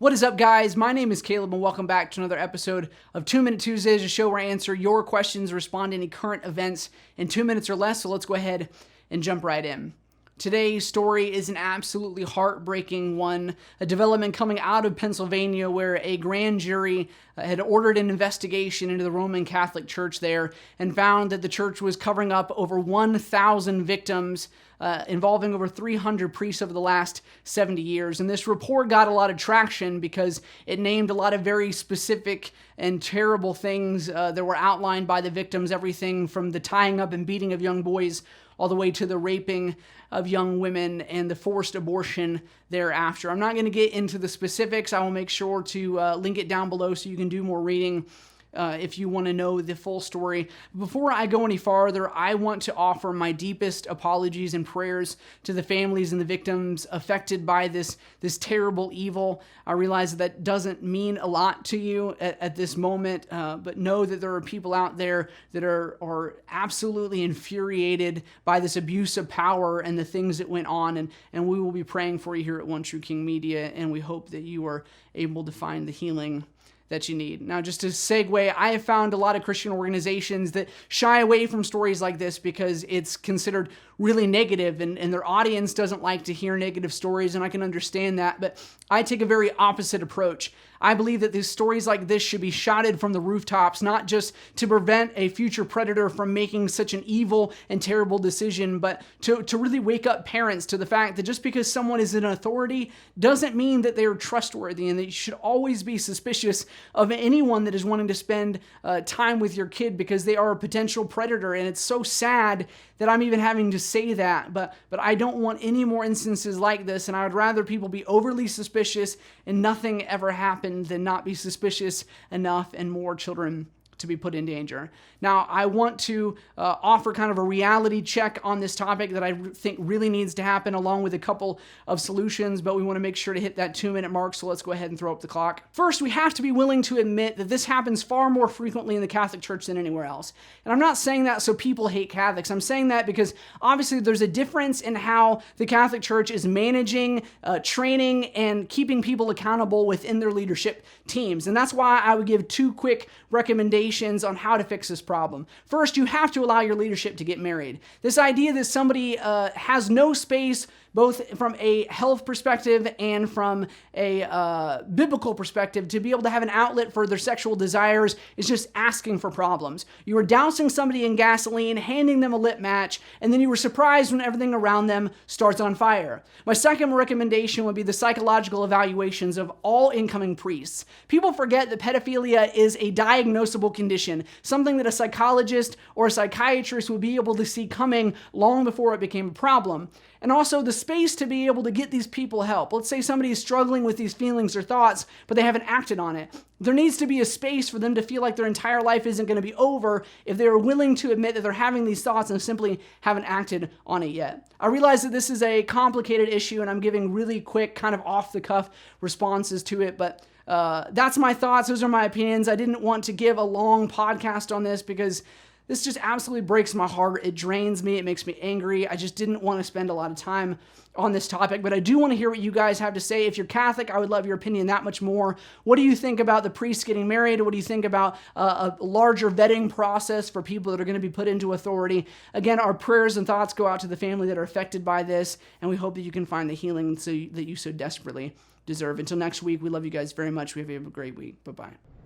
What is up, guys? My name is Caleb, and welcome back to another episode of 2 Minute Tuesdays, a show where I answer your questions, respond to any current events in 2 minutes or less. So let's go ahead and jump right in. Today's story is an absolutely heartbreaking one, a development coming out of Pennsylvania where a grand jury had ordered an investigation into the Roman Catholic Church there and found that the church was covering up over 1,000 victims involving over 300 priests over the last 70 years. And this report got a lot of traction because it named a lot of very specific and terrible things that were outlined by the victims, everything from the tying up and beating of young boys all the way to the raping of young women and the forced abortion thereafter. I'm not going to get into the specifics. I will make sure to link it down below so you can do more reading if you want to know the full story. Before I go any farther, I want to offer my deepest apologies and prayers to the families and the victims affected by this terrible evil. I realize that doesn't mean a lot to you at this moment, but know that there are people out there that are absolutely infuriated by this abuse of power and the things that went on, and we will be praying for you here at One True King Media, and we hope that you are able to find the healing that you need. Now, just to segue, I have found a lot of Christian organizations that shy away from stories like this because it's considered really negative and their audience doesn't like to hear negative stories, and I can understand that, but I take a very opposite approach. I believe that these stories like this should be shouted from the rooftops, not just to prevent a future predator from making such an evil and terrible decision, but to really wake up parents to the fact that just because someone is in authority doesn't mean that they are trustworthy, and that you should always be suspicious of anyone that is wanting to spend time with your kid because they are a potential predator. And it's so sad that I'm even having to say that, but I don't want any more instances like this, and I would rather people be overly suspicious and nothing ever happened than not be suspicious enough and more children to be put in danger. Now, I want to offer kind of a reality check on this topic that I think really needs to happen, along with a couple of solutions, but we want to make sure to hit that 2-minute mark, so let's go ahead and throw up the clock. First, we have to be willing to admit that this happens far more frequently in the Catholic Church than anywhere else. And I'm not saying that so people hate Catholics. I'm saying that because obviously there's a difference in how the Catholic Church is managing, training, and keeping people accountable within their leadership teams. And that's why I would give 2 quick recommendations on how to fix this problem. First, you have to allow your leadership to get married. This idea that somebody has no space, both from a health perspective and from a biblical perspective, to be able to have an outlet for their sexual desires is just asking for problems. You are dousing somebody in gasoline, handing them a lit match, and then you were surprised when everything around them starts on fire. My second recommendation would be the psychological evaluations of all incoming priests. People forget that pedophilia is a diagnosable condition, something that a psychologist or a psychiatrist would be able to see coming long before it became a problem. And also the space to be able to get these people help. Let's say somebody is struggling with these feelings or thoughts, but they haven't acted on it. There needs to be a space for them to feel like their entire life isn't going to be over if they are willing to admit that they're having these thoughts and simply haven't acted on it yet. I realize that this is a complicated issue, and I'm giving really quick, kind of off-the-cuff responses to it, but that's my thoughts. Those are my opinions. I didn't want to give a long podcast on this because this just absolutely breaks my heart. It drains me. It makes me angry. I just didn't want to spend a lot of time on this topic, but I do want to hear what you guys have to say. If you're Catholic, I would love your opinion that much more. What do you think about the priests getting married? What do you think about a larger vetting process for people that are going to be put into authority? Again, our prayers and thoughts go out to the family that are affected by this, and we hope that you can find the healing that you so desperately deserve. Until next week, we love you guys very much. We have a great week. Bye-bye.